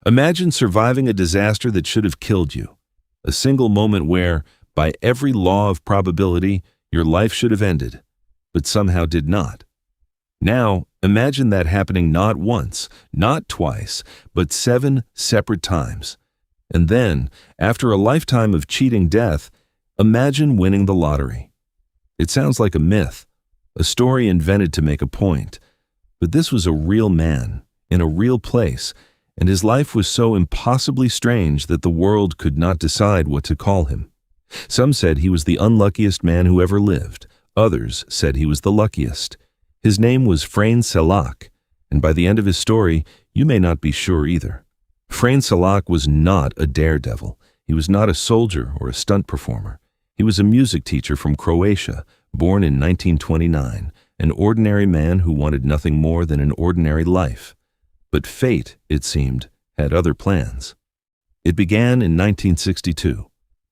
Imagine surviving a disaster that should have killed you. A single moment where, by every law of probability, your life should have ended, but somehow did not. Now, imagine that happening not once, not twice, but 7 separate times. And then, after a lifetime of cheating death, imagine winning the lottery. It sounds like a myth, a story invented to make a point. But this was a real man, in a real place, and his life was so impossibly strange that the world could not decide what to call him. Some said he was the unluckiest man who ever lived. Others said he was the luckiest. His name was Frane Selak, and by the end of his story, you may not be sure either. Frane Selak was not a daredevil. He was not a soldier or a stunt performer. He was a music teacher from Croatia, born in 1929, an ordinary man who wanted nothing more than an ordinary life. But fate, it seemed, had other plans. It began in 1962.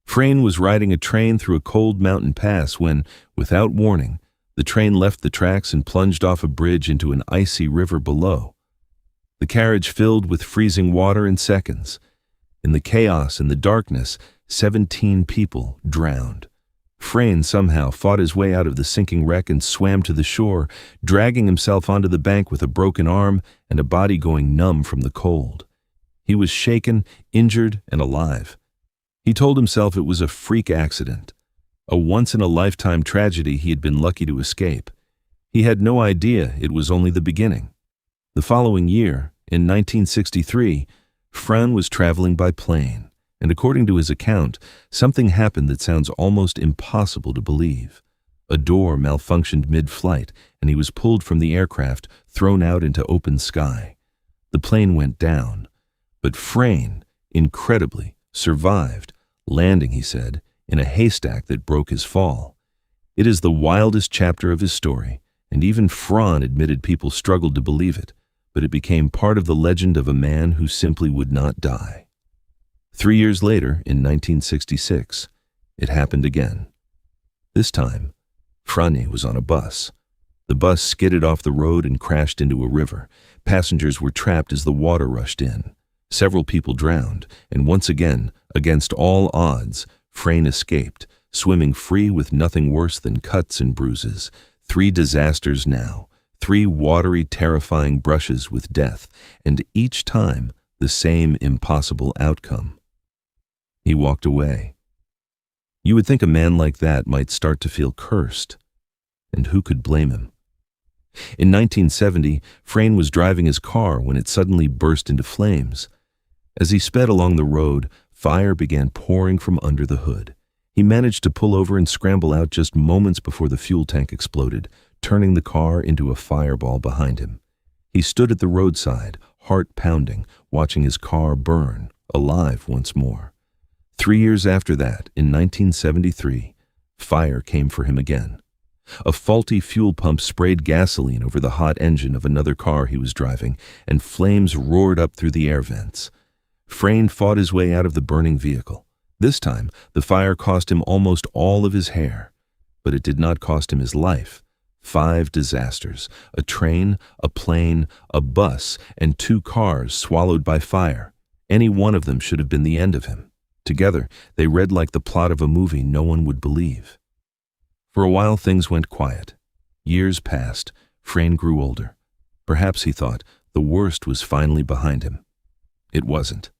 Frane was riding a train through a cold mountain pass when, without warning, the train left the tracks and plunged off a bridge into an icy river below. The carriage filled with freezing water in seconds. In the chaos and the darkness, 17 people drowned. Frane somehow fought his way out of the sinking wreck and swam to the shore, dragging himself onto the bank with a broken arm and a body going numb from the cold. He was shaken, injured, and alive. He told himself it was a freak accident, a once-in-a-lifetime tragedy he had been lucky to escape. He had no idea it was only the beginning. The following year, in 1963, Frane was traveling by plane, and according to his account, something happened that sounds almost impossible to believe. A door malfunctioned mid-flight, and he was pulled from the aircraft, thrown out into open sky. The plane went down, but Frane, incredibly, survived, landing, he said, in a haystack that broke his fall. It is the wildest chapter of his story, and even Frane admitted people struggled to believe it, but it became part of the legend of a man who simply would not die. 3 years later, in 1966, it happened again. This time, Frane was on a bus. The bus skidded off the road and crashed into a river. Passengers were trapped as the water rushed in. Several people drowned, and once again, against all odds, Frane escaped, swimming free with nothing worse than cuts and bruises. 3 disasters now, 3 watery, terrifying brushes with death, and each time the same impossible outcome. He walked away. You would think a man like that might start to feel cursed, and who could blame him? In 1970, Frane was driving his car when it suddenly burst into flames. As he sped along the road, fire began pouring from under the hood. He managed to pull over and scramble out just moments before the fuel tank exploded, turning the car into a fireball behind him. He stood at the roadside, heart pounding, watching his car burn, alive once more. 3 years after that, in 1973, fire came for him again. A faulty fuel pump sprayed gasoline over the hot engine of another car he was driving, and flames roared up through the air vents. Frane fought his way out of the burning vehicle. This time, the fire cost him almost all of his hair, but it did not cost him his life. 5 disasters, a train, a plane, a bus, and 2 cars swallowed by fire. Any one of them should have been the end of him. Together, they read like the plot of a movie no one would believe. For a while, things went quiet. Years passed. Frane grew older. Perhaps, he thought, the worst was finally behind him. It wasn't.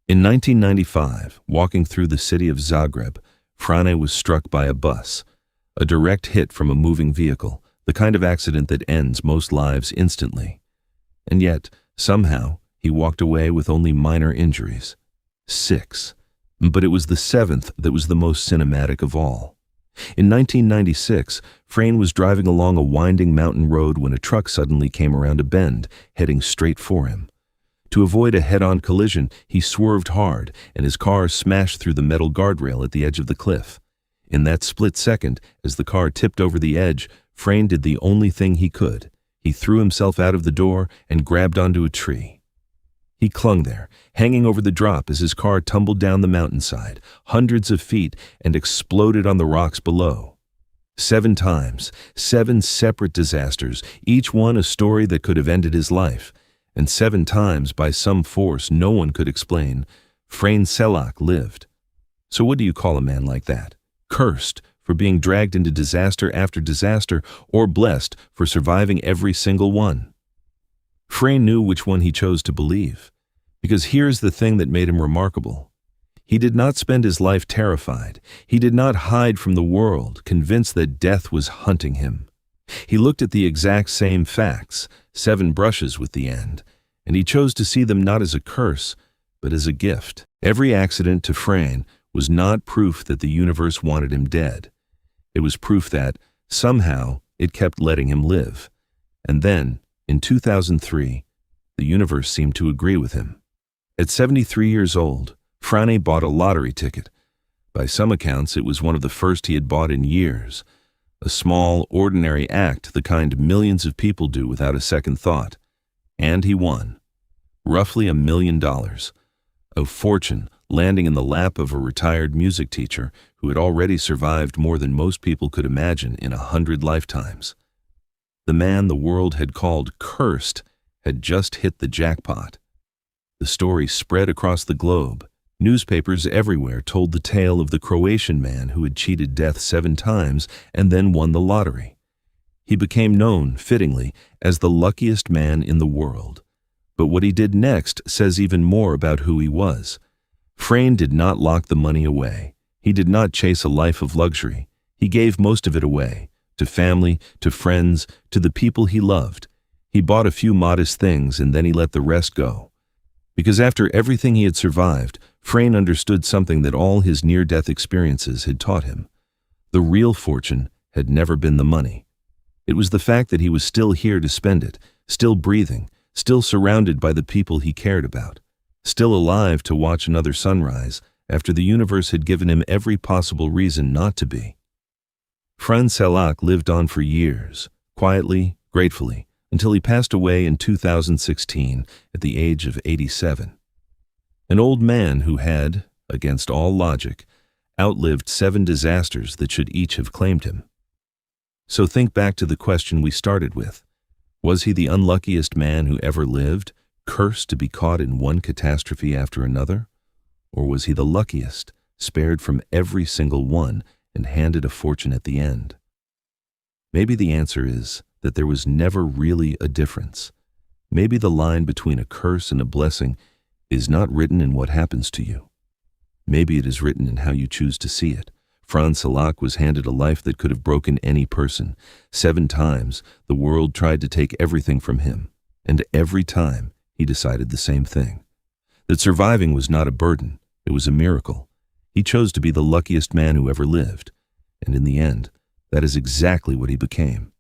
In 1995, walking through the city of Zagreb, Frane was struck by a bus, a direct hit from a moving vehicle, the kind of accident that ends most lives instantly. And yet, somehow, he walked away with only minor injuries. 6. But it was the 7th that was the most cinematic of all. In 1996, Frane was driving along a winding mountain road when a truck suddenly came around a bend, heading straight for him. To avoid a head-on collision, he swerved hard, and his car smashed through the metal guardrail at the edge of the cliff. In that split second, as the car tipped over the edge, Frane did the only thing he could. He threw himself out of the door and grabbed onto a tree. He clung there, hanging over the drop as his car tumbled down the mountainside, hundreds of feet, and exploded on the rocks below. 7 times, 7 separate disasters, each one a story that could have ended his life. And 7 times, by some force no one could explain, Frane Selak lived. So what do you call a man like that? Cursed for being dragged into disaster after disaster, or blessed for surviving every single one? Frane knew which one he chose to believe, because here's the thing that made him remarkable. He did not spend his life terrified. He did not hide from the world, convinced that death was hunting him. He looked at the exact same facts, 7 brushes with the end, and he chose to see them not as a curse, but as a gift. Every accident to Frane was not proof that the universe wanted him dead. It was proof that, somehow, it kept letting him live. And then, in 2003, the universe seemed to agree with him. At 73 years old, Frane bought a lottery ticket. By some accounts, it was one of the first he had bought in years. A small, ordinary act, the kind millions of people do without a second thought. And he won. Roughly $1 million. A fortune landing in the lap of a retired music teacher who had already survived more than most people could imagine in 100 lifetimes. The man the world had called cursed had just hit the jackpot. The story spread across the globe. Newspapers everywhere told the tale of the Croatian man who had cheated death 7 times and then won the lottery. He became known, fittingly, as the luckiest man in the world. But what he did next says even more about who he was. Frane did not lock the money away. He did not chase a life of luxury. He gave most of it away, to family, to friends, to the people he loved. He bought a few modest things and then he let the rest go. Because after everything he had survived, Frane understood something that all his near-death experiences had taught him. The real fortune had never been the money. It was the fact that he was still here to spend it, still breathing, still surrounded by the people he cared about, still alive to watch another sunrise after the universe had given him every possible reason not to be. Frane Selak lived on for years, quietly, gratefully, until he passed away in 2016 at the age of 87. An old man who had, against all logic, outlived 7 disasters that should each have claimed him. So think back to the question we started with. Was he the unluckiest man who ever lived, cursed to be caught in one catastrophe after another? Or was he the luckiest, spared from every single one and handed a fortune at the end? Maybe the answer is that there was never really a difference. Maybe the line between a curse and a blessing is not written in what happens to you. Maybe it is written in how you choose to see it. Frane Selak was handed a life that could have broken any person. 7 times, the world tried to take everything from him, and every time, he decided the same thing. That surviving was not a burden, it was a miracle. He chose to be the luckiest man who ever lived, and in the end, that is exactly what he became.